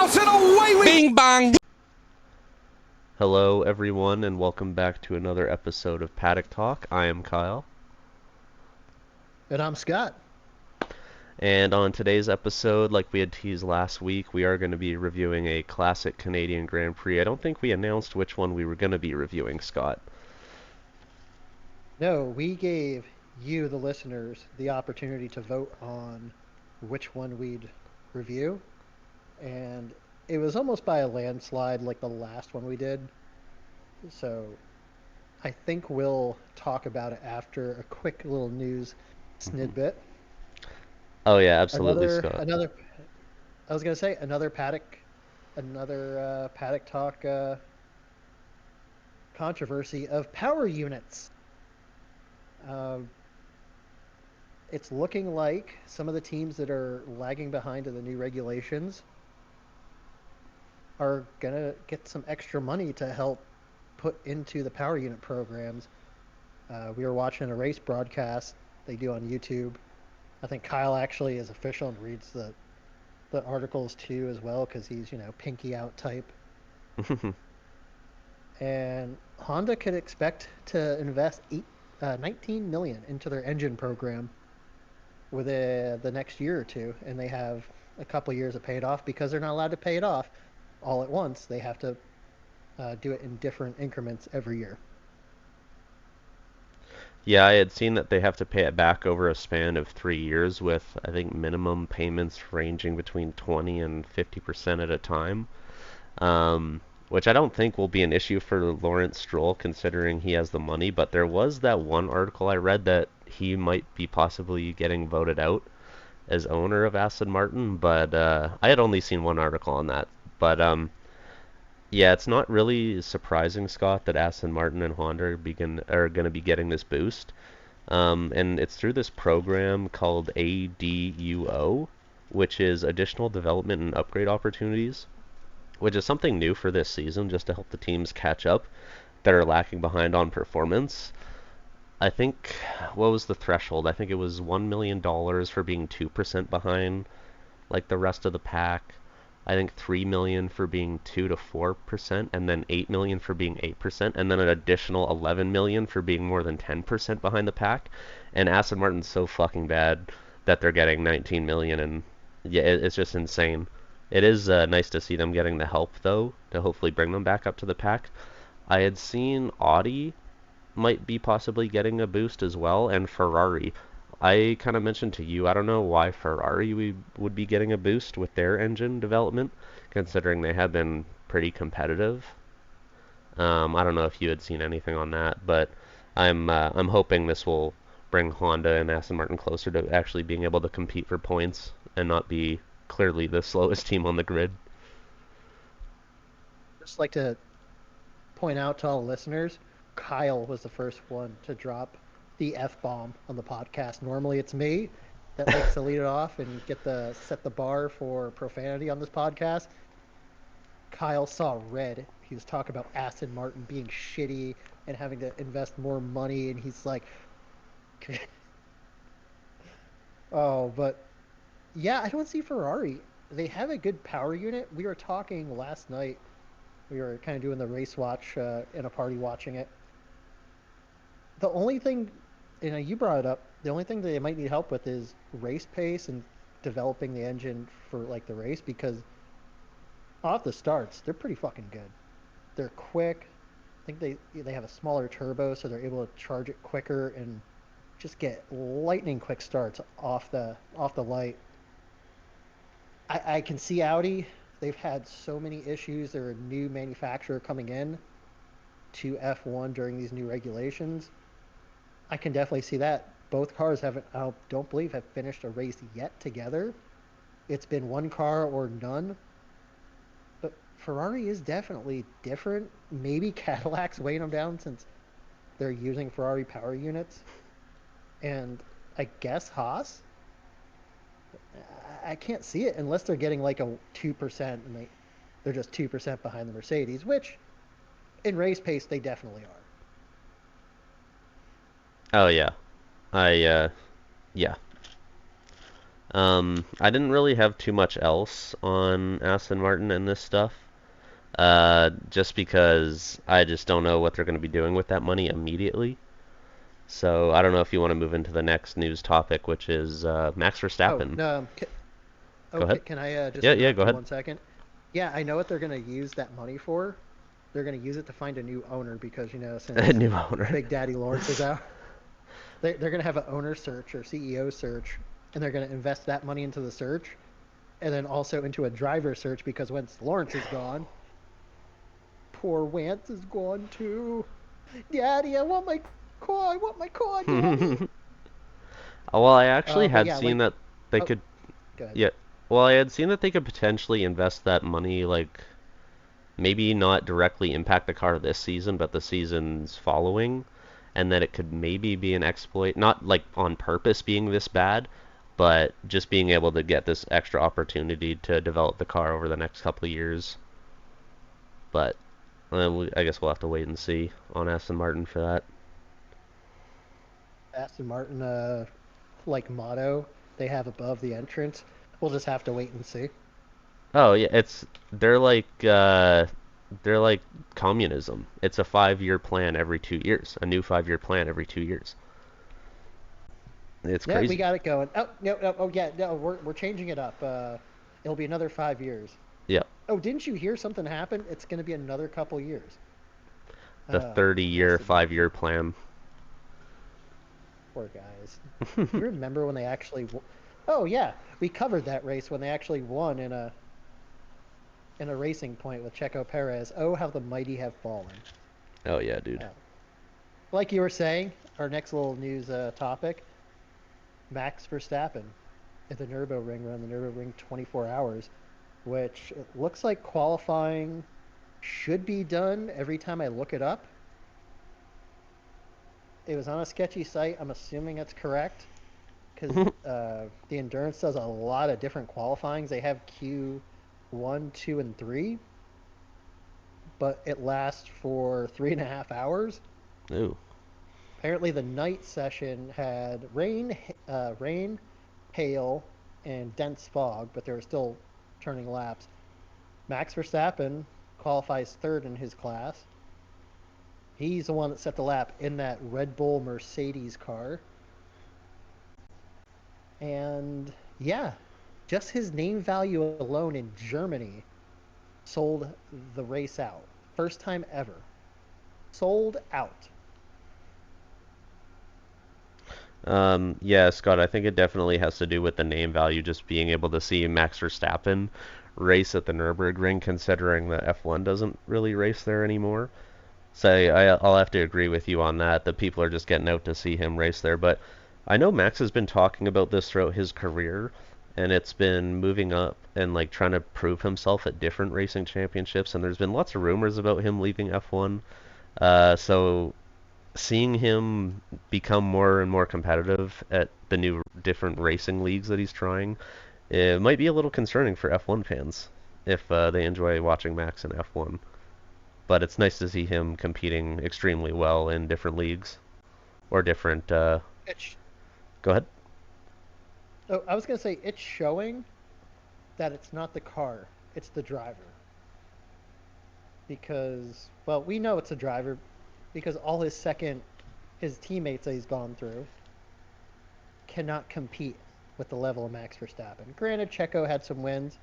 out and away we... Bing bang! Hello, everyone, and welcome back to another episode of Paddock Talk. I am Kyle. And I'm Scott. And on today's episode, like we had teased last week, we are going to be reviewing a classic Canadian Grand Prix. I don't think we announced which one we were going to be reviewing, Scott. No, we gave you, the listeners, the opportunity to vote on which one we'd review. And it was almost by a landslide like the last one we did. So I think we'll talk about it after a quick little news snidbit. Oh yeah, absolutely, Another, Scott. another, I was going to say another Paddock talk controversy of power units. Um, it's looking like some of the teams that are lagging behind in the new regulations are going to get some extra money to help put into the power unit programs. We were watching a race broadcast they do on YouTube. I think Kyle actually is official and reads the articles too as well because he's, pinky out type. And Honda could expect to invest 19 million into their engine program within the next year or two, and they have a couple of years to pay it off because they're not allowed to pay it off all at once. They have to do it in different increments every year. Yeah, I had seen that they have to pay it back over a span of 3 years with, I think, minimum payments ranging between 20 and 50% at a time. Which I don't think will be an issue for Lawrence Stroll considering he has the money, but there was that one article I read that he might be possibly getting voted out as owner of Aston Martin, but I had only seen one article on that. But yeah, it's not really surprising, Scott, that Aston Martin and Honda are going to be getting this boost. And it's through this program called ADUO, which is Additional Development and Upgrade Opportunities, which is something new for this season just to help the teams catch up that are lacking behind on performance. I think, what was the threshold? I think it was $1 million for being 2% behind like the rest of the pack. I think 3 million for being 2 to 4%, and then 8 million for being 8%, and then an additional 11 million for being more than 10% behind the pack. And Aston Martin's so fucking bad that they're getting 19 million, and yeah, it's just insane. It is nice to see them getting the help though to hopefully bring them back up to the pack. I had seen Audi might be possibly getting a boost as well, and Ferrari. I kind of mentioned to you, I don't know why Ferrari would be getting a boost with their engine development, considering they have been pretty competitive. I don't know if you had seen anything on that, but I'm hoping this will bring Honda and Aston Martin closer to actually being able to compete for points and not be clearly the slowest team on the grid. Just like to point out to all the listeners, Kyle was the first one to drop the F bomb on the podcast. Normally it's me that likes to lead it off and set the bar for profanity on this podcast. Kyle saw red. He was talking about Aston Martin being shitty and having to invest more money, and he's like, "Oh, but yeah, I don't see Ferrari. They have a good power unit. We were talking last night. We were kind of doing the race watch in a party watching it. The only thing, you brought it up. The only thing they might need help with is race pace and developing the engine for like the race because off the starts they're pretty fucking good. They're quick. I think they have a smaller turbo, so they're able to charge it quicker and just get lightning quick starts off the light. I can see Audi. They've had so many issues. They're a new manufacturer coming in to F1 during these new regulations. I can definitely see that. Both cars haven't, I don't believe, have finished a race yet together. It's been one car or none. But Ferrari is definitely different. Maybe Cadillac's weighing them down since they're using Ferrari power units. And I guess Haas. I can't see it unless they're getting like a 2% and they're just 2% behind the Mercedes, which in race pace they definitely are. Oh yeah, I yeah. I didn't really have too much else on Aston Martin and this stuff. Just because I just don't know what they're going to be doing with that money immediately. So I don't know if you want to move into the next news topic, which is Max Oh Verstappen. no, Go ahead. can I just Yeah, yeah, go interrupt you ahead. 1 second? Yeah, I know what they're gonna use that money for. They're gonna use it to find a new owner because A since new owner. Big Daddy Lawrence is out, they're gonna have an owner search or CEO search, and they're gonna invest that money into the search, and then also into a driver search because once Lawrence is gone, poor Wance is gone too. Daddy, I want my car. I want my car, Daddy. Well, I actually But had yeah, seen like, that they oh, could. go ahead. Yeah. Well, I had seen that they could potentially invest that money, like maybe not directly impact the car this season, but the seasons following, and that it could maybe be an exploit, not like on purpose being this bad, but just being able to get this extra opportunity to develop the car over the next couple of years. But I guess we'll have to wait and see on Aston Martin for that. Aston Martin, like motto they have above the entrance. We'll just have to wait and see. Oh yeah, it's they're like communism. It's a 5-year plan every 2 years, a new 5-year plan every 2 years. It's Yeah, we crazy. got it going. Oh no, no, oh yeah, no, we're changing it up. It'll be another 5 years. Yeah, Oh, didn't you hear something happen? It's going to be another couple years. the Oh, 30-year, Aston 5-year Martin, plan. poor guys. Do you remember when they actually? Oh yeah, we covered that race when they actually won in a racing point with Checo Perez. Oh, how the mighty have fallen. Oh yeah, dude. Oh. Like you were saying, our next little news topic: Max Verstappen at the Nürburgring around the Nürburgring 24 hours, which it looks like qualifying should be done every time I look it up. It was on a sketchy site. I'm assuming it's correct because the endurance does a lot of different qualifyings. They have Q1, 2, and 3, but it lasts for 3.5 hours. Ooh. Apparently, the night session had rain, hail, and dense fog, but they were still turning laps. Max Verstappen qualifies third in his class. He's the one that set the lap in that Red Bull Mercedes car. And yeah, just his name value alone in Germany sold the race out. First time ever. Sold out. Yeah, Scott, I think it definitely has to do with the name value, just being able to see Max Verstappen race at the Nürburgring, considering that F1 doesn't really race there anymore. So I'll have to agree with you on that. That people are just getting out to see him race there. But I know Max has been talking about this throughout his career, and it's been moving up and like trying to prove himself at different racing championships. And there's been lots of rumors about him leaving F1. So seeing him become more and more competitive at the new different racing leagues that he's trying, it might be a little concerning for F1 fans if they enjoy watching Max in F1. But it's nice to see him competing extremely well in different leagues or different. It's, Go ahead. oh, I was going to say it's showing that it's not the car, it's the driver. Because, well, we know it's a driver because all his teammates that he's gone through cannot compete with the level of Max Verstappen. Granted, Checo had some wins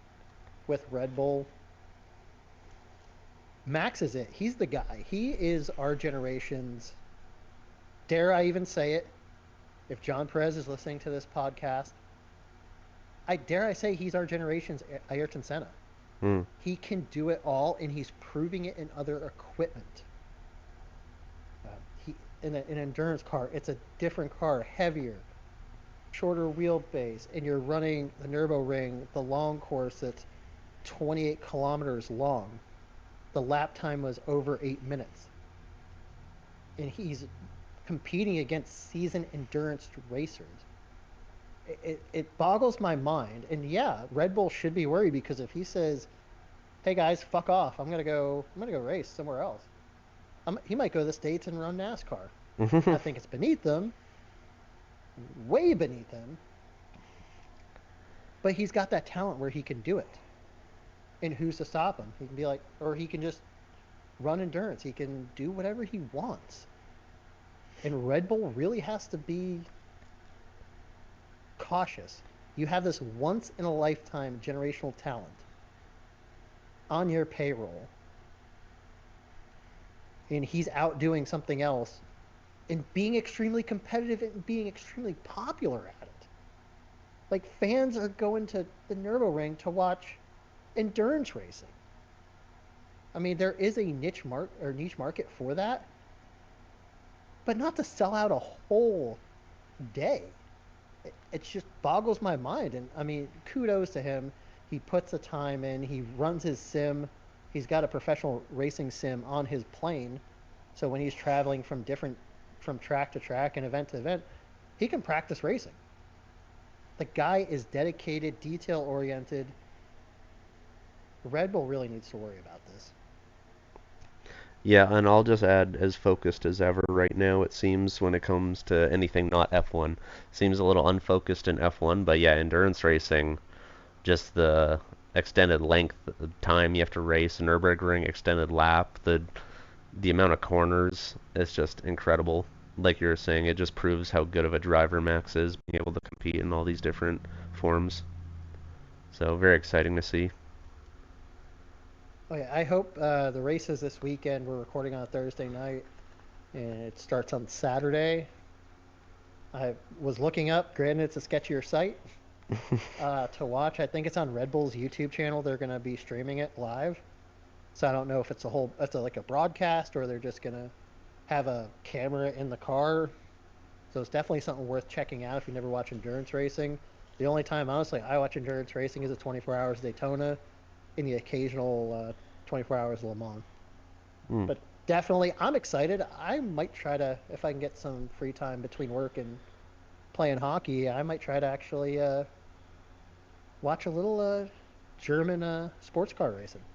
with Red Bull. Max is it. He's the guy. He is our generation's, dare I even say it, if John Perez is listening to this podcast, I say he's our generation's Ayrton Senna. Hmm. He can do it all, and he's proving it in other equipment. He in an endurance car, it's a different car, heavier, shorter wheelbase, and you're running the Nürburgring, the long course that's 28 kilometers long. The lap time was over 8 minutes, and he's competing against seasoned endurance racers. It boggles my mind. And yeah, Red Bull should be worried because if he says, "Hey guys, fuck off. I'm gonna go race somewhere else." He might go to the states and run NASCAR. I think it's beneath them, way beneath him. but he's got that talent where he can do it. And who's to stop him? He can be like, or he can just run endurance. He can do whatever he wants. And Red Bull really has to be cautious. You have this once in a lifetime generational talent on your payroll, and he's out doing something else and being extremely competitive and being extremely popular at it. Like fans are going to the Nürburgring to watch endurance racing. I mean, there is a niche market for that, but not to sell out a whole day. It just boggles my mind. And I mean, kudos to him. He puts the time in. He runs his sim. He's got a professional racing sim on his plane, so when he's traveling from track to track and event to event, he can practice racing. The guy is dedicated, detail oriented. Red Bull really needs to worry about this. Yeah, and I'll just add, as focused as ever right now, it seems, when it comes to anything not F1. Seems a little unfocused in F1, but yeah, endurance racing, just the extended length of time you have to race, Nürburgring extended lap, the amount of corners is just incredible. Like you were saying, it just proves how good of a driver Max is, being able to compete in all these different forms. So very exciting to see. Oh yeah, I hope the races this weekend. We're recording on a Thursday night, and it starts on Saturday. I was looking up. Granted, it's a sketchier site to watch. I think it's on Red Bull's YouTube channel. They're going to be streaming it live. So I don't know if like a broadcast, or they're just going to have a camera in the car. So it's definitely something worth checking out if you never watch endurance racing. The only time, honestly, I watch endurance racing is at 24 Hours Daytona, and the occasional 24 Hours Le Mans. Mm. But definitely, I'm excited. I might try to, if I can get some free time between work and playing hockey, I might try to actually watch a little German sports car racing.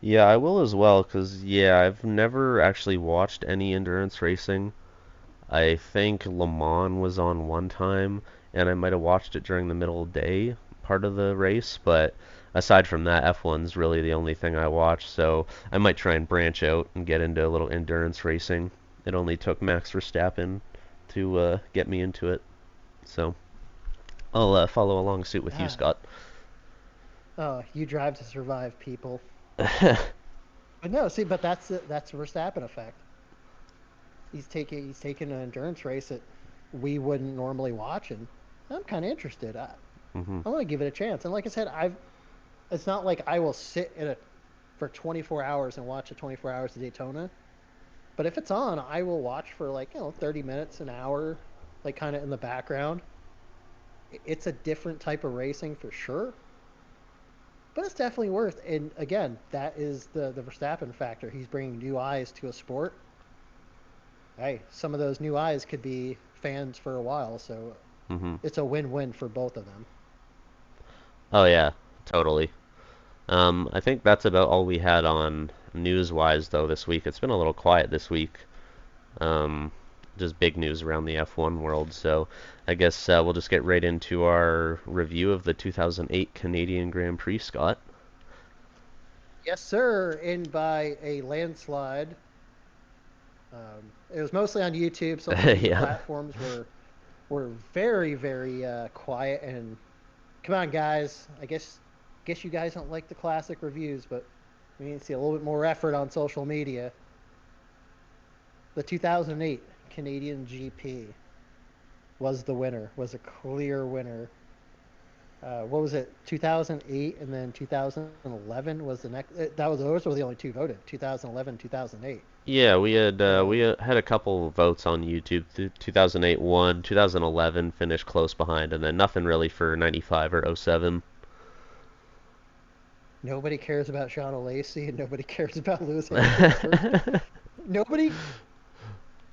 Yeah, I will as well, because, yeah, I've never actually watched any endurance racing. I think Le Mans was on one time, and I might have watched it during the middle day part of the race, but aside from that, F1's really the only thing I watch, so I might try and branch out and get into a little endurance racing. It only took Max Verstappen to get me into it, so I'll follow along suit with you, Ah, Scott. oh, you drive to survive, people. But no, see, but that's the Verstappen effect. He's taking an endurance race that we wouldn't normally watch, and I'm kind of interested. hmm I want to give it a chance. And like I said, I've it's not like I will sit in a for 24 hours and watch the 24 hours of Daytona. But if it's on, I will watch for like 30 minutes, an hour, like kind of in the background. It's a different type of racing for sure, but it's definitely worth. And again, that is the Verstappen factor. He's bringing new eyes to a sport. Hey, some of those new eyes could be fans for a while, so hmm it's a win-win for both of them. Oh yeah, totally. I think that's about all we had on news-wise though this week. It's been a little quiet this week. Um, just big news around the F1 world. So I guess we'll just get right into our review of the 2008 Canadian Grand Prix, Scott. Yes, sir. And by a landslide. It was mostly on YouTube. Social media Yeah. platforms were very very quiet. And come on, guys. I guess you guys don't like the classic reviews, but we need to see a little bit more effort on social media. The 2008 Canadian GP was the winner. Was a clear winner. What was it? 2008 and then 2011 was the next. That was those were the only two voted. 2011, 2008. Yeah, we So had a couple votes on YouTube. 2008 won, 2011 finished close behind, and then nothing really for 95 or '07. nobody cares about Sean O'Lacey and nobody cares about Lewis Hamilton's first. Nobody.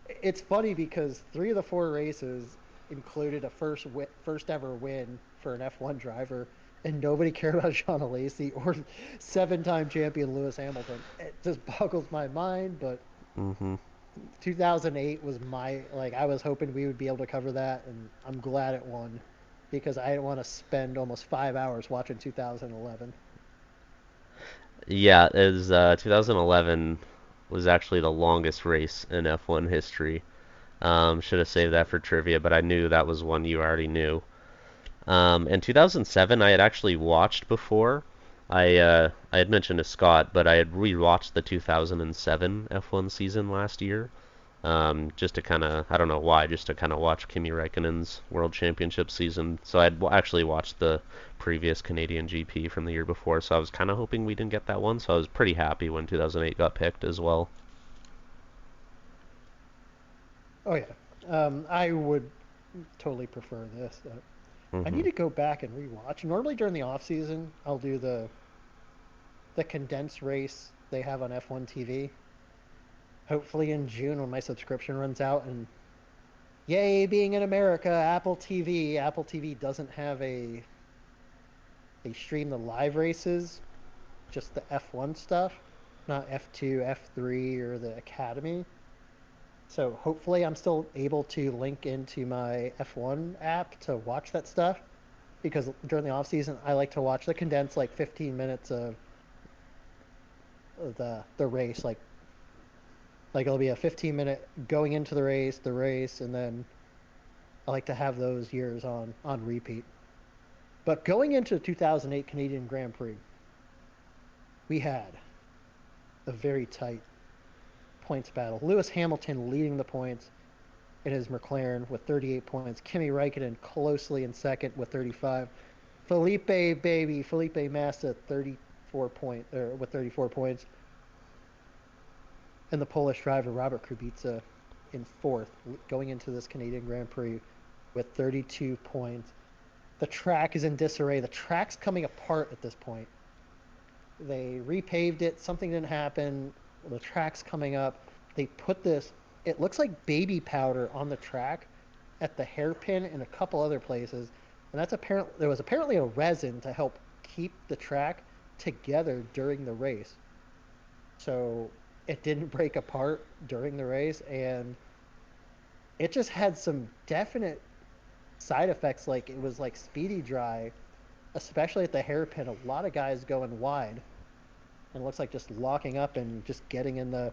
It's funny because three of the four races included a first ever win for an F1 driver, and nobody cared about Sean O'Lacey or seven-time champion Lewis Hamilton. It just boggles my mind. But hmm 2008 was my like I was hoping we would be able to cover that, and I'm glad it won. because I didn't want to spend almost 5 hours watching 2011. Yeah, is 2011 was actually the longest race in F1 history. Should have saved that for trivia, but I knew that was one you already knew. In 2007, I had actually watched before. I had mentioned to Scott, but I had rewatched the 2007 F1 season last year. Just to kind of, I don't know why, just to kind of watch Kimi Räikkönen's World Championship season. So I'd actually watched the previous Canadian GP from the year before, so I was kind of hoping we didn't get that one. So I was pretty happy when 2008 got picked as well. Oh yeah, I would totally prefer this. I need Hmm. to go back and rewatch. Normally during the off season, I'll do the condensed race they have on F1 TV. Hopefully in June when my subscription runs out, and yay, being in America, Apple TV doesn't have a they stream the live races, just the F1 stuff, not F2, F3, or the Academy. So hopefully I'm still able to link into my F1 app to watch that stuff because during the off season I like to watch the condensed like 15 minutes of the race like it'll be a 15-minute going into the race, and then I like to have those years on repeat. But going into the 2008 Canadian Grand Prix, we had a very tight points battle. Lewis Hamilton leading the points in his McLaren with 38 points. Kimi Räikkönen closely in second with 35. Felipe Massa 34 points, and the Polish driver Robert Kubica in fourth, going into this Canadian Grand Prix with 32 points. The track is in disarray. The track's coming apart at this point. They repaved it. Something didn't happen. The track's coming up. They put this. It looks like baby powder on the track at the hairpin and a couple other places, and that's apparent. There was apparently a resin to help keep the track together during the race, so it didn't break apart during the race, and it just had some definite side effects. Like it was like speedy dry, especially at the hairpin. A lot of guys going wide, and it looks like just locking up and just getting in the.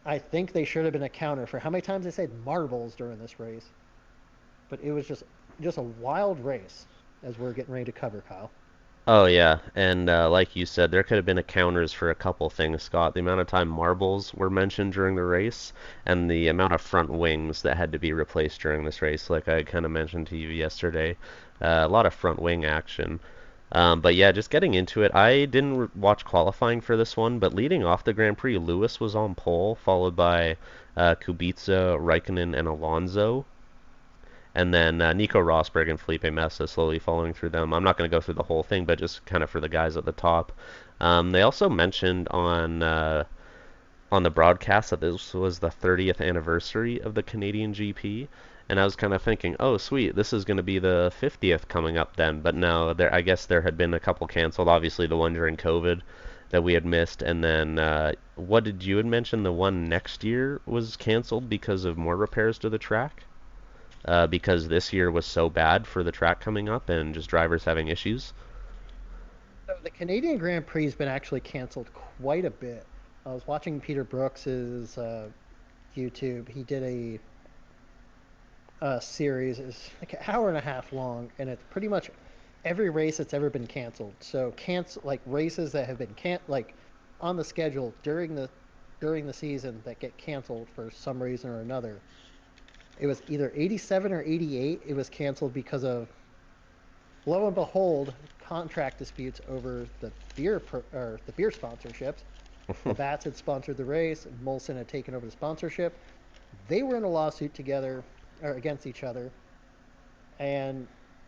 I think they should have been a counter for how many times they said marbles during this race, but it was just a wild race as we're getting ready to cover, Kyle. Oh yeah, and like you said, there could have been a counters for a couple things, Scott. The amount of time marbles were mentioned during the race, and the amount of front wings that had to be replaced during this race, like I kind of mentioned to you yesterday. A lot of front wing action. But yeah, just getting into it, I didn't watch qualifying for this one, but leading off the Grand Prix, Lewis was on pole, followed by Kubica, Raikkonen, and Alonso. And then Nico Rosberg and Felipe Massa slowly following through them. I'm not going to go through the whole thing, but just kind of for the guys at the top. They also mentioned on the broadcast that this was the 30th anniversary of the Canadian GP, and I was kind of thinking, oh sweet, this is going to be the 50th coming up then. But no, I guess there had been a couple canceled. Obviously, the one during COVID that we had missed, and then what did you had mentioned? The one next year was canceled because of more repairs to the track because this year was so bad for the track coming up and just drivers having issues. So the Canadian Grand Prix has been actually canceled quite a bit. I was watching Peter Brooks's YouTube. He did a series, it's like an hour and a half long, and it's pretty much every race that's ever been canceled. So cancel like races that have been like on the schedule during the season that get canceled for some reason or another. It was either 87 or 88. It was canceled because of, lo and behold, contract disputes over the beer sponsorships. Labatt's had sponsored the race, and Molson had taken over the sponsorship. They were in a lawsuit together or against each other, and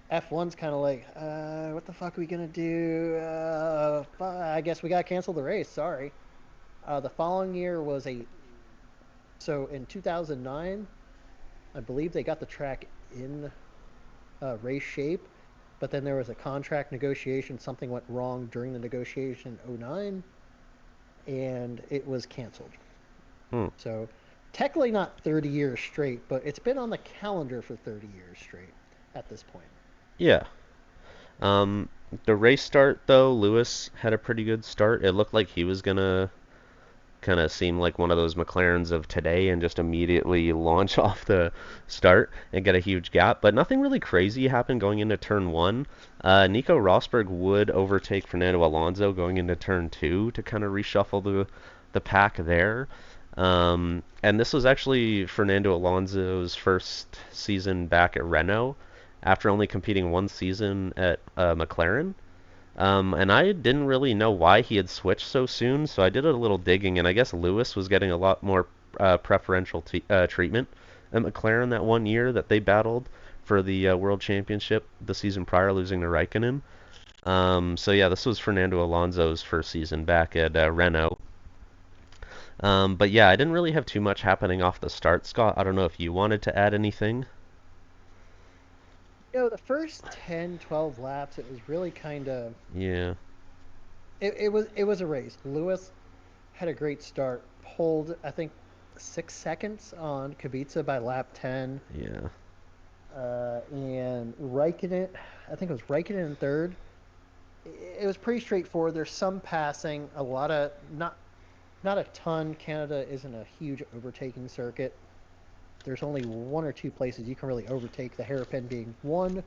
F1's kind of like, what the fuck are we gonna do? I guess we got to cancel the race. Sorry. The following year was in 2009, I believe they got the track in race shape, but then there was a contract negotiation. Something went wrong during the negotiation in '09, and it was canceled. Hmm. So technically not 30 years straight, but it's been on the calendar for 30 years straight at this point. Yeah. Um, the race start though, Lewis had a pretty good start. It looked like he was gonna kind of seem like one of those McLarens of today and just immediately launch off the start and get a huge gap. But nothing really crazy happened going into turn one. Nico Rosberg would overtake Fernando Alonso going into turn two to kind of reshuffle the pack there. And this was actually Fernando Alonso's first season back at Renault after only competing one season at McLaren. And I didn't really know why he had switched so soon, so I did a little digging, and I guess Lewis was getting a lot more preferential treatment at McLaren that one year that they battled for the World Championship the season prior, losing to Raikkonen. So yeah, this was Fernando Alonso's first season back at Renault. But yeah, I didn't really have too much happening off the start, Scott. I don't know if you wanted to add anything. The first 10, 12 laps, it was really kind of Yeah, it was a race. Lewis had a great start, pulled I think 6 seconds on Kubica by lap 10, yeah. and Raikkonen, I think it was Raikkonen in third. It was pretty straightforward. There's some passing, a lot of not a ton. Canada isn't a huge overtaking circuit. There's only one or two places you can really overtake, the hairpin being one,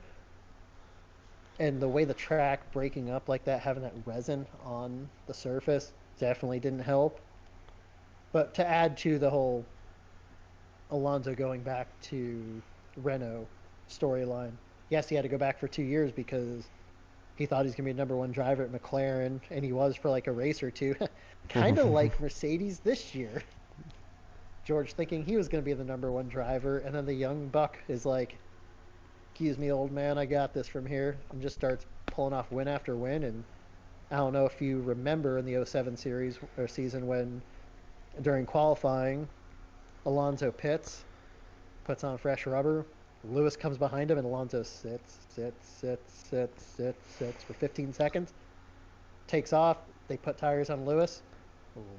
and the way the track breaking up like that, having that resin on the surface, definitely didn't help. But to add to the whole Alonso going back to Renault storyline, yes, he had to go back for 2 years because he thought he's going to be number one driver at McLaren, and he was for like a race or two. Kind of like Mercedes this year. George thinking he was going to be the number one driver, and then the young buck is like, "Excuse me, old man, I got this from here," and just starts pulling off win after win. And I don't know if you remember in the '07 series or season when during qualifying, Alonso pits, puts on fresh rubber. Lewis comes behind him, and Alonso sits for 15 seconds, takes off. They put tires on Lewis.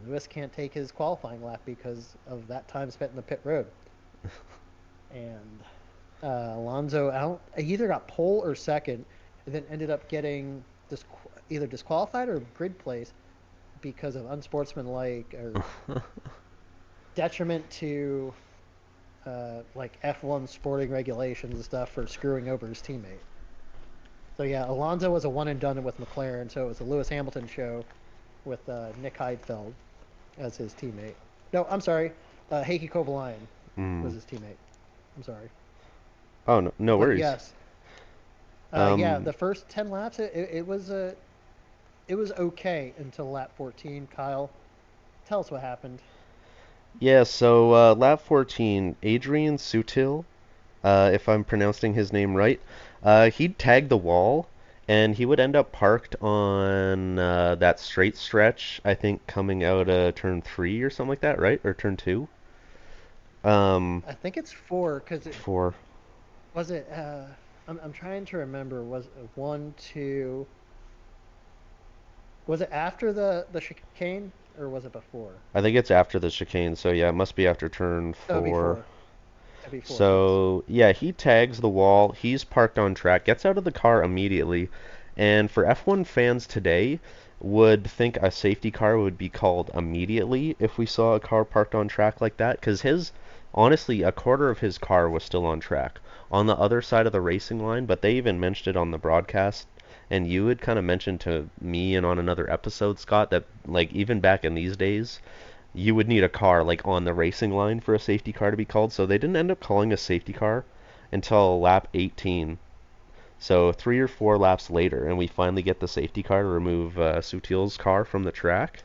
Lewis can't take his qualifying lap because of that time spent in the pit road. And Alonso out, he either got pole or second, and then ended up getting either disqualified or grid place because of unsportsmanlike or detriment to like F1 sporting regulations and stuff for screwing over his teammate. So yeah, Alonso was a one and done with McLaren, so it was a Lewis Hamilton show with Nick Heidfeld as his teammate. No, I'm sorry, Heikki Kovalainen was Mm. his teammate. I'm sorry, Oh, no, no but worries. yes, yeah, Um, the first 10 laps it was okay until lap 14. Kyle, tell us what happened. yeah, so lap 14, Adrian Sutil, if I'm pronouncing his name right, he'd tag the wall and he would end up parked on that straight stretch, I think coming out turn three or something like that, right? Or turn two? Um, I think it's four because it for was it. I'm trying to remember. Was it one, two? Was it after the chicane or was it before? I think it's after the chicane, so yeah, it must be after turn Oh, four. before. Before, yes. So yeah, he tags the wall. He's parked on track, gets out of the car immediately, and for F1 fans today, would think a safety car would be called immediately if we saw a car parked on track like that, because honestly, a quarter of his car was still on track on the other side of the racing line, but they even mentioned it on the broadcast. And you had kind of mentioned to me and on another episode, Scott, that like even back in these days, you would need a car like on the racing line for a safety car to be called. So they didn't end up calling a safety car until lap 18. So 3 or 4 laps later, and we finally get the safety car to remove Sutil's car from the track.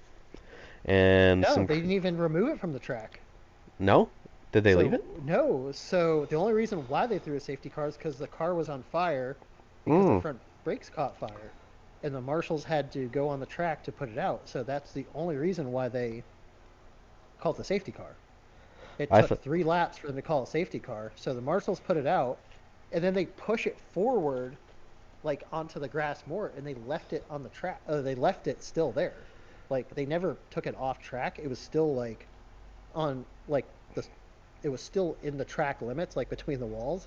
And No, some they didn't even remove it from the track. no, did they leave it? So no. So the only reason why they threw a safety car is because the car was on fire because the Mm, front brakes caught fire, and the marshals had to go on the track to put it out. So that's the only reason why they called the safety car. It I took thought 3 laps for them to call a safety car. So the marshals put it out, and then they push it forward like onto the grass more, and they left it on the track. They left it still there. Like they never took it off track. It was still like on like the it was still in the track limits, like between the walls,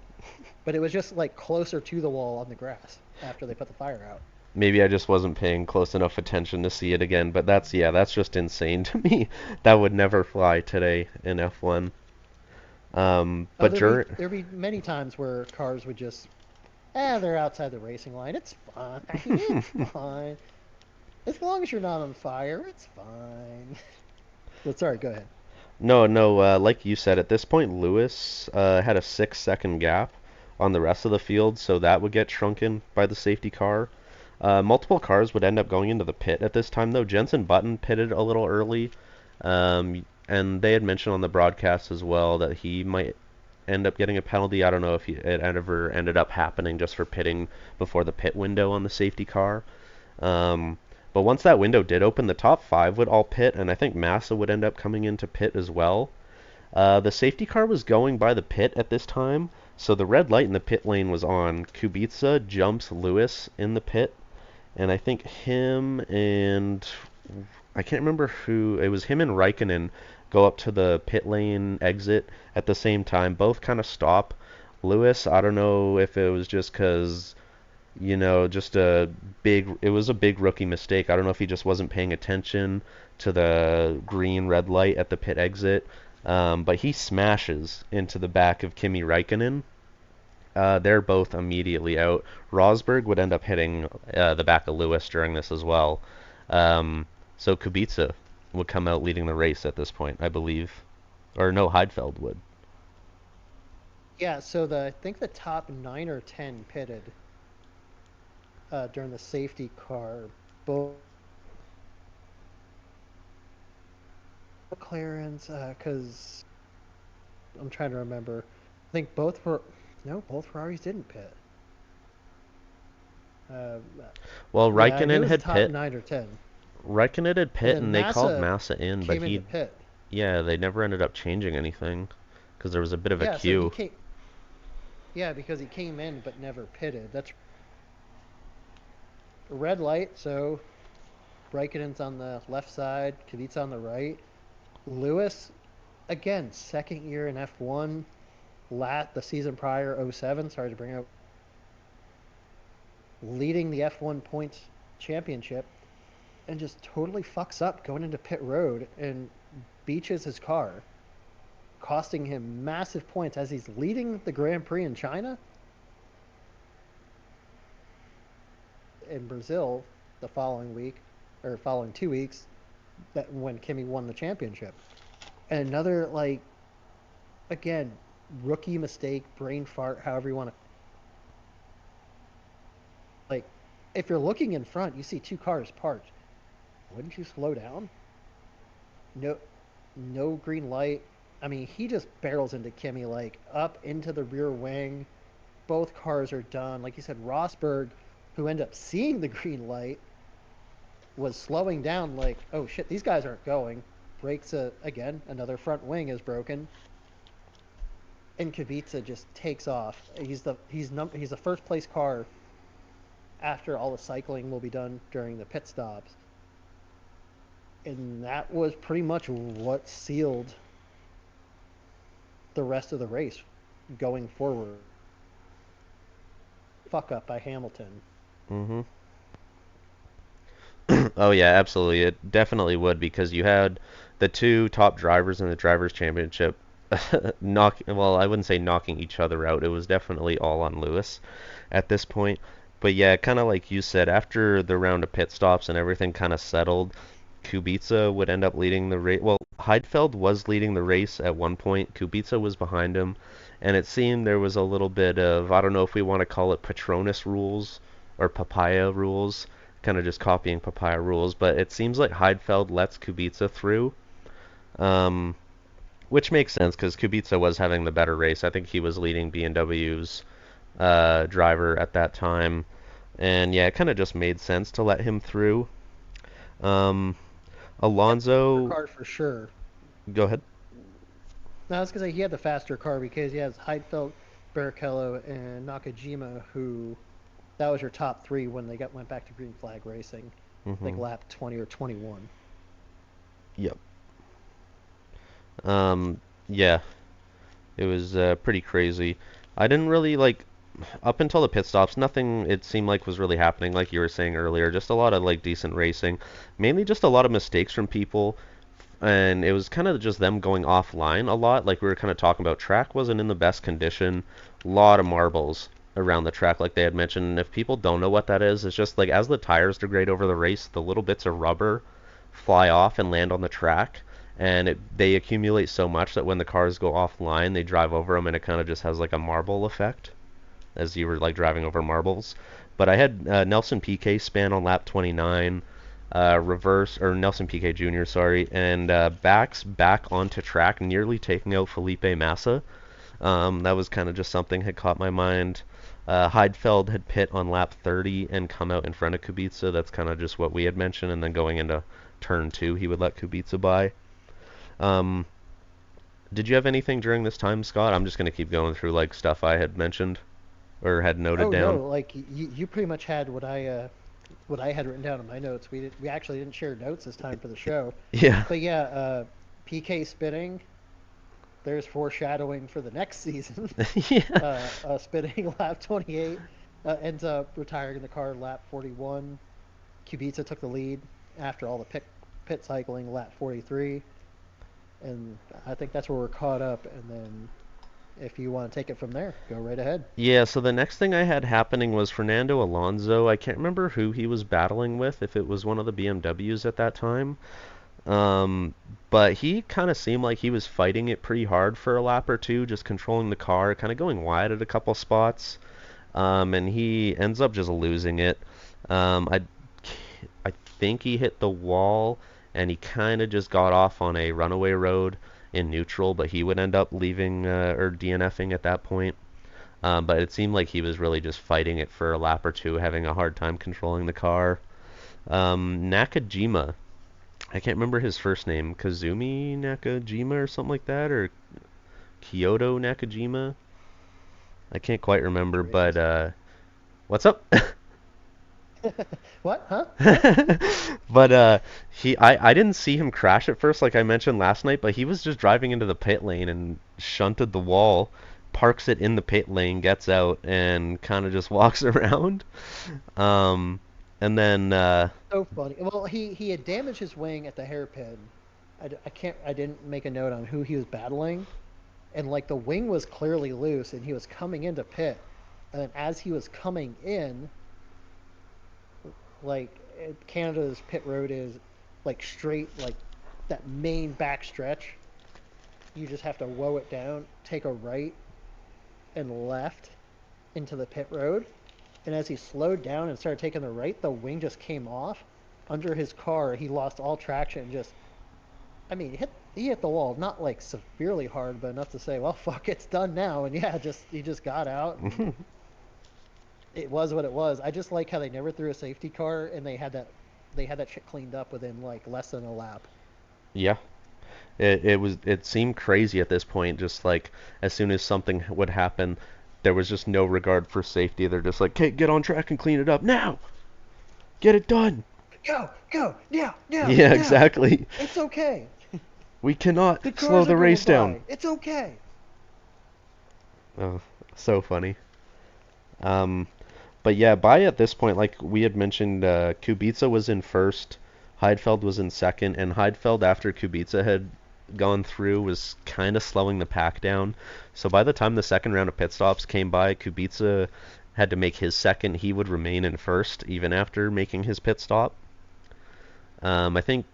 but it was just like closer to the wall on the grass after they put the fire out. Maybe I just wasn't paying close enough attention to see it again, but that's just insane to me. That would never fly today in F1. Oh, But during there'd be many times where cars would just, they're outside the racing line. It's fine. It's fine. As long as you're not on fire, it's fine. But sorry, go ahead. No, no, like you said, at this point, Lewis had a 6 second gap on the rest of the field, so that would get shrunken by the safety car. Multiple cars would end up going into the pit at this time, though. Jensen Button pitted a little early, and they had mentioned on the broadcast as well that he might end up getting a penalty. I don't know if it ever ended up happening just for pitting before the pit window on the safety car. Um, but once that window did open, the top five would all pit, and I think Massa would end up coming into pit as well. The safety car was going by the pit at this time, so the red light in the pit lane was on. Kubica jumps Lewis in the pit, and I think him and I can't remember who it was. Him and Raikkonen go up to the pit lane exit at the same time. Both kind of stop. Lewis, I don't know if it was just because just it was a big rookie mistake. I don't know if he just wasn't paying attention to the green red light at the pit exit. But he smashes into the back of Kimi Räikkönen. They're both immediately out. Rosberg would end up hitting the back of Lewis during this as well. So Kubica would come out leading the race at this point, I believe. Or no, Heidfeld would. Yeah, so I think the top 9 or 10 pitted during the safety car. Both McLarens, because I'm trying to remember. I think both were no, both Ferraris didn't pit. Uh, Well, yeah, I knew it was the top 9 or 10, Räikkönen had and pit, then and they called Massa Massa in, but came into pit. yeah, they never ended up changing anything because there was a bit of a Yeah, so he queue. came. Yeah, because he came in but never pitted. That's a red light. So Raikkonen's on the left side, Kvyat's on the right. Lewis, again, second year in F1. The season prior, '07. Sorry to bring up, leading the F1 points championship, and just totally fucks up going into pit road and beaches his car, costing him massive points as he's leading the Grand Prix in China. In Brazil the following week, or following 2 weeks, that when Kimi won the championship. And another, like, again, rookie mistake, brain fart, however you want to, like, if you're looking in front, you see two cars parked. Wouldn't you slow down? No, no green light. I mean, he just barrels into Kimi, like up into the rear wing. Both cars are done. Like you said, Rosberg, who ended up seeing the green light, was slowing down. Like, oh shit, these guys aren't going. Brakes again. Another front wing is broken, and Kubica just takes off. He's the first place car after all the cycling will be done during the pit stops, and that was pretty much what sealed the rest of the race going forward. Fuck up by Hamilton. hmm Oh yeah, absolutely. It definitely would because you had the two top drivers in the drivers' championship well, I wouldn't say knocking each other out. It was definitely all on Lewis at this point. But yeah, kind of like you said, after the round of pit stops and everything kind of settled, Kubica would end up leading the race. Well, Heidfeld was leading the race at one point. Kubica was behind him, and it seemed there was a little bit of, I don't know if we want to call it Patronus rules or papaya rules, kind of just copying papaya rules, but it seems like Heidfeld lets Kubica through. Um, which makes sense because Kubica was having the better race. I think he was leading BMW's driver at that time. And yeah, it kind of just made sense to let him through. Um, Faster Alonso, car for sure. go ahead. Now, I was gonna say he had the faster car because he has Heidfeld, Barrichello, and Nakajima, who that was your top three when they went back to green flag racing, like hmm lap 20 or 21. Yep. Um, yeah. It was pretty crazy. I didn't really like up until the pit stops, nothing it seemed like was really happening like you were saying earlier. Just a lot of like decent racing, mainly just a lot of mistakes from people, and it was kind of just them going offline a lot. Like we were kind of talking about, track wasn't in the best condition. A lot of marbles around the track, like they had mentioned. And if people don't know what that is, it's just like as the tires degrade over the race, the little bits of rubber fly off and land on the track. And they accumulate so much that when the cars go offline, they drive over them, and it kind of just has like a marble effect as you were like driving over marbles. But I had Nelson Piquet span on lap 29, reverse or Nelson Piquet Jr. Sorry, and backs back onto track, nearly taking out Felipe Massa. That was kind of just something had caught my mind. Heidfeld had pit on lap 30 and come out in front of Kubica. That's kind of just what we had mentioned. And then going into turn two, he would let Kubica by. Um, did you have anything during this time, Scott? I'm just going to keep going through like stuff I had mentioned or had noted Oh down. no, like you pretty much had what I had written down in my notes. We actually didn't share notes this time for the show, Yeah. but yeah, PK spinning. There's foreshadowing for the next season. Yeah. Spinning lap 28, ends up retiring the car lap 41. Kubica took the lead after all the pit cycling lap 43, and I think that's where we're caught up. And then if you want to take it from there, go right ahead. Yeah, so the next thing I had happening was Fernando Alonso. I can't remember who he was battling with, if it was one of the BMWs at that time. Um, but he kind of seemed like he was fighting it pretty hard for a lap or two, just controlling the car, kind of going wide at a couple spots. And he ends up just losing it. I think he hit the wall, and he kind of just got off on a runaway road in neutral, but he would end up leaving or DNFing at that point. But it seemed like he was really just fighting it for a lap or two, having a hard time controlling the car. Nakajima, I can't remember his first name, Kazumi Nakajima or something like that, or Kyoto Nakajima. I can't quite remember, but Racist. what's up? What? Huh? What? But I didn't see him crash at first, like I mentioned last night, but he was just driving into the pit lane and shunted the wall, parks it in the pit lane, gets out, and kind of just walks around. Um, and then So funny. Well, he had damaged his wing at the hairpin. I can't. I didn't make a note on who he was battling, and like the wing was clearly loose, and he was coming into pit, and then as he was coming in, like Canada's pit road is like straight, like that main back stretch. You just have to woe it down, take a right and left into the pit road. And as he slowed down and started taking the right, the wing just came off under his car. He lost all traction and just, I mean, he hit the wall, not like severely hard, but enough to say, well, fuck, it's done now. And yeah, just he just got out and it was what it was. I just like how they never threw a safety car and they had that shit cleaned up within like less than a lap. yeah, it seemed crazy at this point. Just like as soon as something would happen, there was just no regard for safety. They're just like, "Okay, get on track and clean it up now. Get it done." Go, now, now, Yeah, now. exactly. It's okay. We cannot The slow cars are the going race down. by. It's okay. Oh, so funny. Um, but yeah, by at this point, like we had mentioned, Kubica was in first, Heidfeld was in second, and Heidfeld, after Kubica had gone through, was kind of slowing the pack down. So by the time the second round of pit stops came by, Kubica had to make his second. He would remain in first even after making his pit stop. I think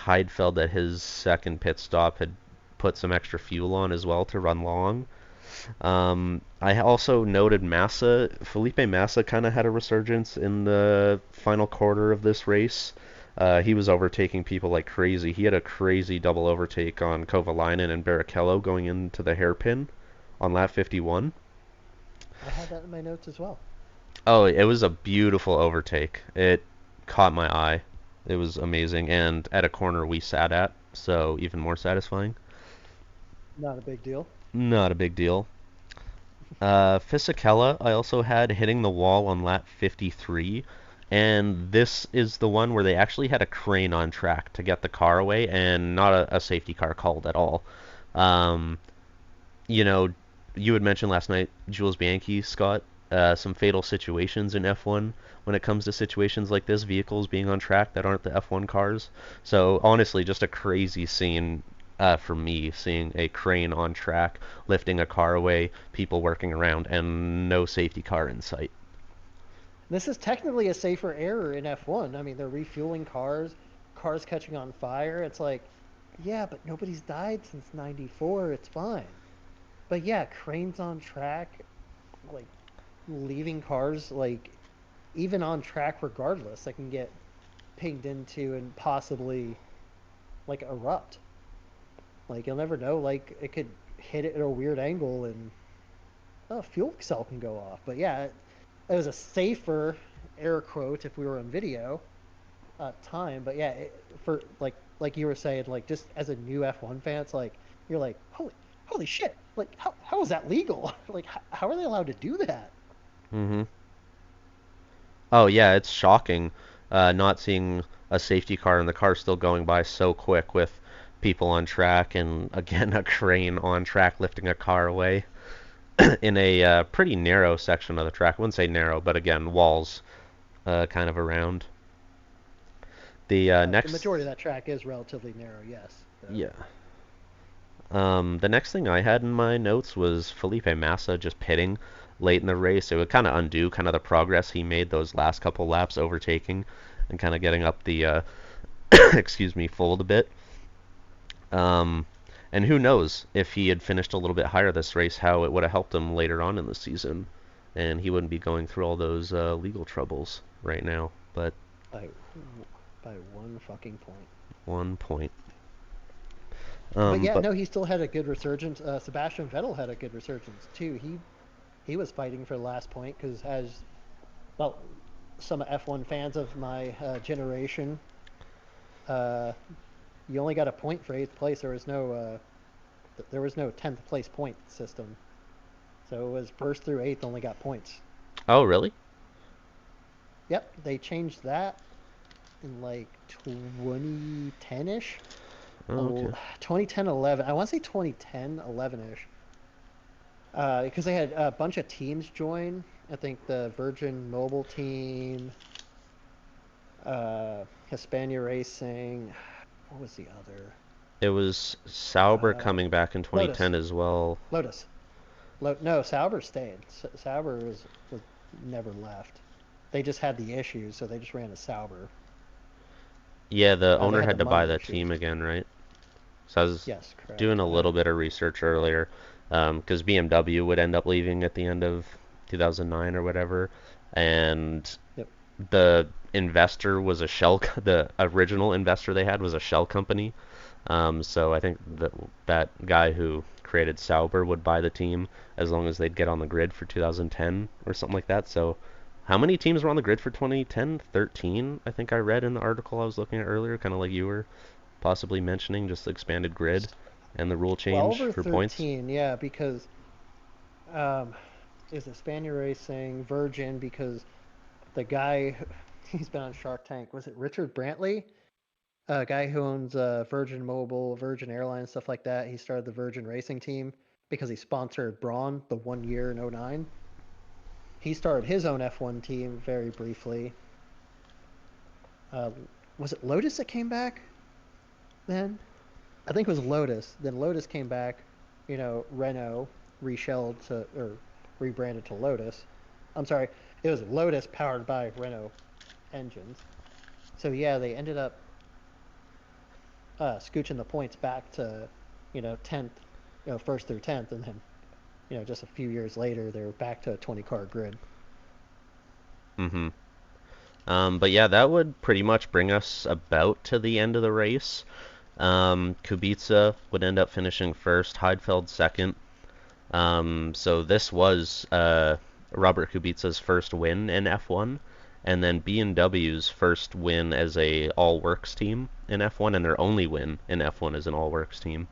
Heidfeld at his second pit stop had put some extra fuel on as well to run long. I also noted Massa. Felipe Massa kind of had a resurgence in the final quarter of this race. He was overtaking people like crazy. He had a crazy double overtake on Kovalainen and Barrichello going into the hairpin on lap 51. I had that in my notes as well. Oh, it was a beautiful overtake. It caught my eye. It was amazing, and at a corner we sat at, so even more satisfying. Not a big deal. Not a big deal. Fisichella, I also had hitting the wall on lap 53, and this is the one where they actually had a crane on track to get the car away, and not a safety car called at all. Um, you know, you had mentioned last night, Jules Bianchi, Scott, some fatal situations in F1 when it comes to situations like this, vehicles being on track that aren't the F1 cars. So honestly, just a crazy scene for me, seeing a crane on track, lifting a car away, people working around, and no safety car in sight. This is technically a safer error in F1. I mean, they're refueling cars, cars catching on fire. It's like, yeah, but nobody's died since '94. It's fine. But yeah, cranes on track, like leaving cars like even on track regardless, that can get pinged into and possibly like erupt. Like you'll never know. Like it could hit it at a weird angle and fuel cell can go off. But yeah, it was a safer air quote if we were on video time. But yeah, for like you were saying, like just as a new F1 fan, it's like you're like holy shit! Like how is that legal? Like how are they allowed to do that? Hmm. Oh yeah, it's shocking not seeing a safety car and the car still going by so quick with people on track and again a crane on track lifting a car away in a pretty narrow section of the track. I wouldn't say narrow, but again, walls kind of around. The The next, majority of that track is relatively narrow, yes. So yeah. The next thing I had in my notes was Felipe Massa just pitting late in the race. It would kind of undo kind of the progress he made those last couple laps, overtaking and kind of getting up the excuse me, fold a bit. Um, and who knows if he had finished a little bit higher this race, how it would have helped him later on in the season, and he wouldn't be going through all those legal troubles right now. But by by one fucking point. 1 point. But yeah, But no, he still had a good resurgence. Sebastian Vettel had a good resurgence too. He was fighting for the last point because as well, some F1 fans of my generation, uh, you only got a point for eighth place. There was no 10th place point system, so it was first through eighth only got points. oh, really? Yep, they changed that in like 2010ish. Oh, okay. 2010 11. I want to say 2010 11ish. Because they had a bunch of teams join. I think the Virgin Mobile team, Hispania Racing. What was the other? It was Sauber Uh, coming back in Lotus. 2010 as well. Lotus. No, Sauber stayed. Sauber was never left. They just had the issues, so they just ran a Sauber. Yeah, the They owner had the had to buy money that team issues. again, right? So I was Yes, doing correct. a little bit of research earlier, because BMW would end up leaving at the end of 2009 or whatever, and Yep. the investor was a shell. The original investor they had was a shell company. So I think that guy who created Sauber would buy the team as long as they'd get on the grid for 2010 or something like that. So how many teams were on the grid for 2010? 13, I think I read in the article I was looking at earlier, kind of like you were possibly mentioning, just the expanded grid and the rule 12 change or for points. 13, yeah, because um, is it Spaniard Racing, Virgin, because the guy, he's been on Shark Tank. Was it Richard Brantley? A guy who owns Virgin Mobile, Virgin Airlines, stuff like that. He started the Virgin Racing team because he sponsored Braun the 1 year in '09. He started his own F1 team very briefly. Uh, was it Lotus that came back then? I think it was Lotus. Then Lotus came back. Renault reshelled to or rebranded to Lotus. I'm sorry, it was Lotus powered by Renault engines. So yeah, they ended up scooching the points back to 10th, first through 10th, and then just a few years later they were back to a 20 car grid. Mm-hmm. But yeah, that would pretty much bring us about to the end of the race. Kubica would end up finishing first, Heidfeld second. So this was Robert Kubica's first win in F1, and then B&W's first win as a all-works team in F1, and their only win in F1 as an all-works team.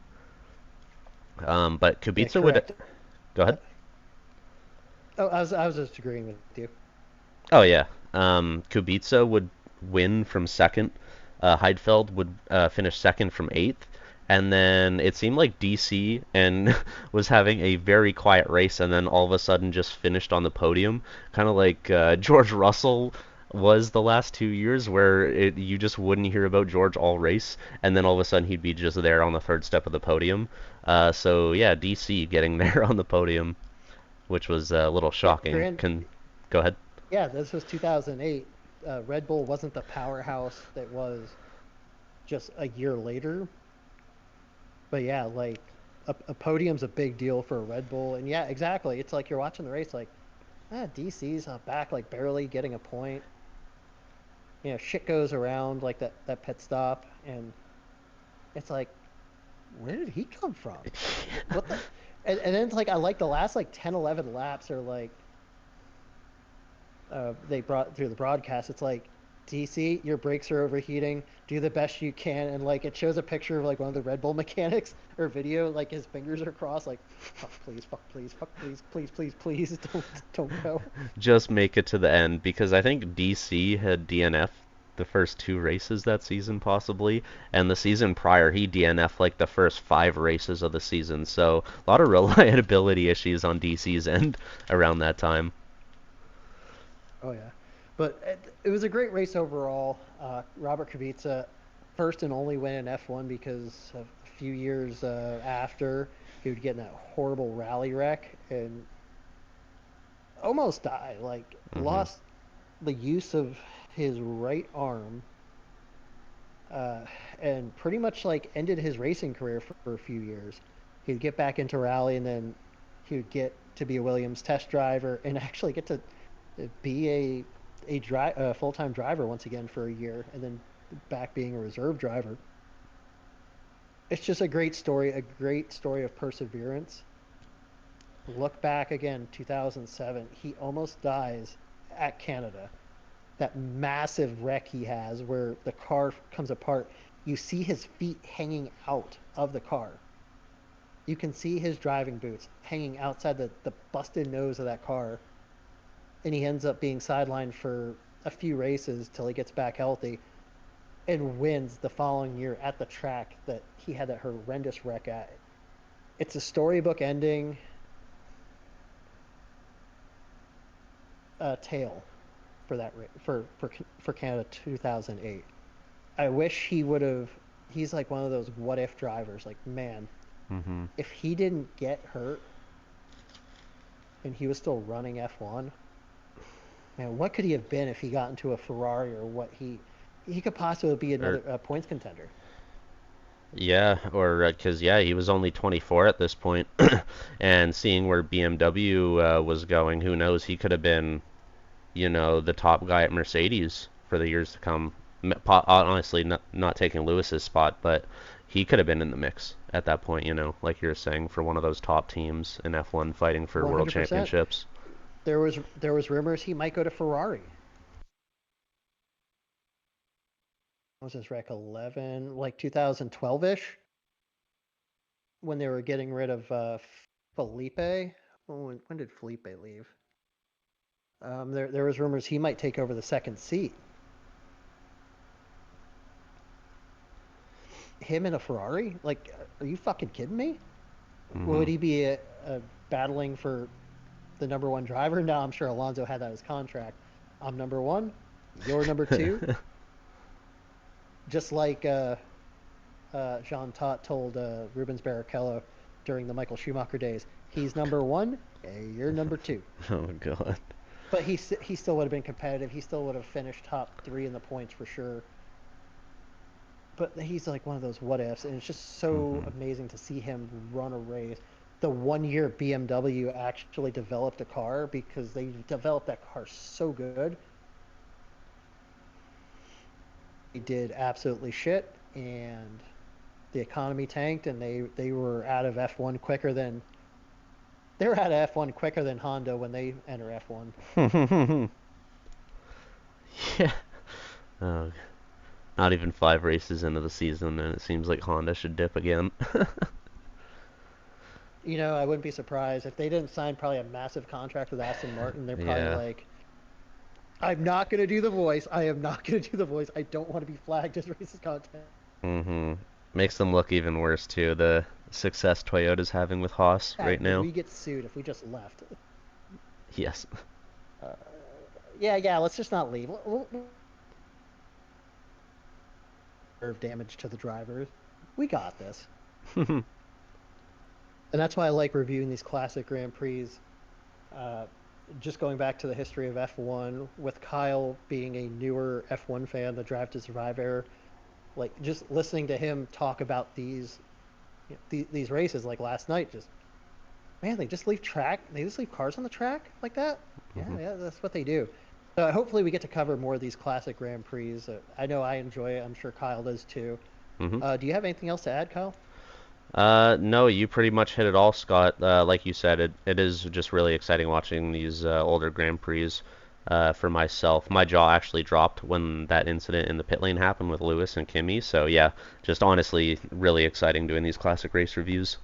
But Yeah, Kubica would correct. go Uh, ahead. oh, I was just agreeing with you. Oh yeah, Kubica would win from second. Heidfeld would finish second from eighth, and then it seemed like DC and was having a very quiet race, and then all of a sudden just finished on the podium, kind of like George Russell was the last 2 years, where you just wouldn't hear about George all race, and then all of a sudden he'd be just there on the third step of the podium. So yeah, DC getting there on the podium, which was a little shocking. Grand, Can go ahead. yeah, this was 2008. Red Bull wasn't the powerhouse that was just a year later. But yeah, like a podium's a big deal for a Red Bull. And yeah, exactly. It's like you're watching the race, like, DC's back, like barely getting a point. Shit goes around like that pit stop, and it's like, where did he come from? What the? And then it's like I like the last like 10, 11 laps are like they brought through the broadcast. It's like, DC, your brakes are overheating. Do the best you can, and like it shows a picture of like one of the Red Bull mechanics or video, like his fingers are crossed, like fuck please, fuck please, fuck please, please, please, please, don't go. Just make it to the end, because I think DC had DNF the first two races that season possibly, and the season prior he DNF like the first five races of the season. So a lot of reliability issues on DC's end around that time. Oh yeah, but it was a great race overall. Robert Kubica, first and only win in F1 because of a few years after he would get in that horrible rally wreck and almost die. Like Hmm. lost the use of his right arm, uh, and pretty much like ended his racing career for a few years. He'd get back into rally, and then he would get to be a Williams test driver and actually get to be a full time driver once again for a year, and then back being a reserve driver. It's just a great story of perseverance. Look back again, 2007, he almost dies at Canada. That massive wreck he has where the car comes apart. You see his feet hanging out of the car. You can see his driving boots hanging outside the busted nose of that car. And he ends up being sidelined for a few races till he gets back healthy and wins the following year at the track that he had that horrendous wreck at. It's a storybook ending tale for that for Canada 2008. I wish he would have. He's like one of those what if drivers. Like, man, Hmm. if he didn't get hurt and he was still running F1, man, what could he have been if he got into a Ferrari, or what he could possibly be Or another points contender. yeah, or because yeah, he was only 24 at this point, and seeing where BMW was going, who knows? He could have been, the top guy at Mercedes for the years to come. Honestly, not taking Lewis's spot, but he could have been in the mix at that point, like you were saying, for one of those top teams in F1 fighting for world 100%. championships. There was rumors he might go to Ferrari. What was his wreck? 11, like 2012 ish, when they were getting rid of Felipe. When did Felipe leave? There was rumors he might take over the second seat. Him in a Ferrari? Like, are you fucking kidding me? Hmm. Would he be battling for the number one driver? No, I'm sure Alonso had that in his contract. I'm number one. You're number two. Just like Jean Todt told Rubens Barrichello during the Michael Schumacher days. He's number one. You're number two. Oh God. But he still would have been competitive. He still would have finished top three in the points for sure. But he's like one of those what ifs, and it's just so Hmm. amazing to see him run a race. The 1 year BMW actually developed a car because they developed that car so good. They did absolutely shit, and the economy tanked, and they were out of F1 quicker than they were out of F1 quicker than Honda when they enter F1. Yeah. Oh, not even 5 races into the season, and it seems like Honda should dip again. I wouldn't be surprised if they didn't sign probably a massive contract with Aston Martin. They're probably Yeah. like, I'm not going to do the voice. I am not going to do the voice. I don't want to be flagged as racist content. Hmm. Makes them look even worse too. The success Toyota's having with Haas Yeah, right would now. we get sued if we just left? Yes. Uh, yeah. Let's just not leave. Nerve damage to the drivers. We got this, and that's why I like reviewing these classic Grand Prix. Uh, just going back to the history of F1, with Kyle being a newer F1 fan, the Drive to Survive era, like just listening to him talk about these races, like last night, just man, they just leave cars on the track like that. Yeah, Hmm. yeah, that's what they do. So hopefully we get to cover more of these classic Grand Prix. I know I enjoy it. I'm sure Kyle does too. Hmm. Do you have anything else to add, Kyle? No, you pretty much hit it all, Scott. Like you said, it is just really exciting watching these older Grand Prix. For myself, my jaw actually dropped when that incident in the pit lane happened with Lewis and Kimi. So yeah, just honestly, really exciting doing these classic race reviews.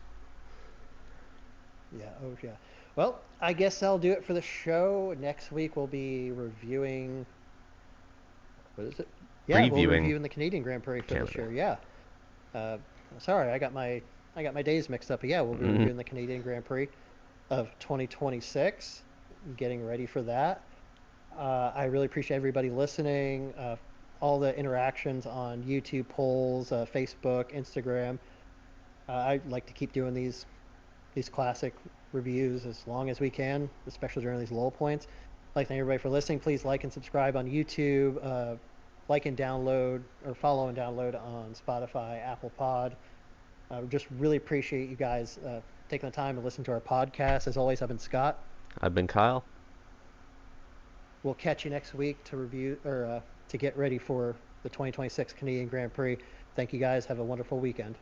Yeah, oh yeah. Well, I guess I'll do it for the show. Next week we'll be reviewing. What is it? Yeah, we'll Previewing review in the Canadian Grand Prix for this Canada. year. Yeah. Uh, sorry, I got my days mixed up. But yeah, we'll be Hmm. reviewing the Canadian Grand Prix of 2026. Getting ready for that. I really appreciate everybody listening. All the interactions on YouTube polls, Facebook, Instagram. I'd like to keep doing these classic reviews as long as we can, especially during these lull points. I'd like to thank everybody for listening. Please like and subscribe on YouTube. Like and download or follow and download on Spotify, Apple Pod. Just really appreciate you guys taking the time to listen to our podcast. As always, I've been Scott. I've been Kyle. We'll catch you next week to review or to get ready for the 2026 Canadian Grand Prix. Thank you guys. Have a wonderful weekend.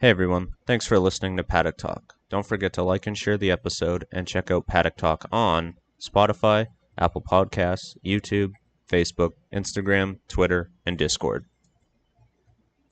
Hey everyone, thanks for listening to Paddock Talk. Don't forget to like and share the episode and check out Paddock Talk on Spotify, Apple Podcasts, YouTube, Facebook, Instagram, Twitter, and Discord.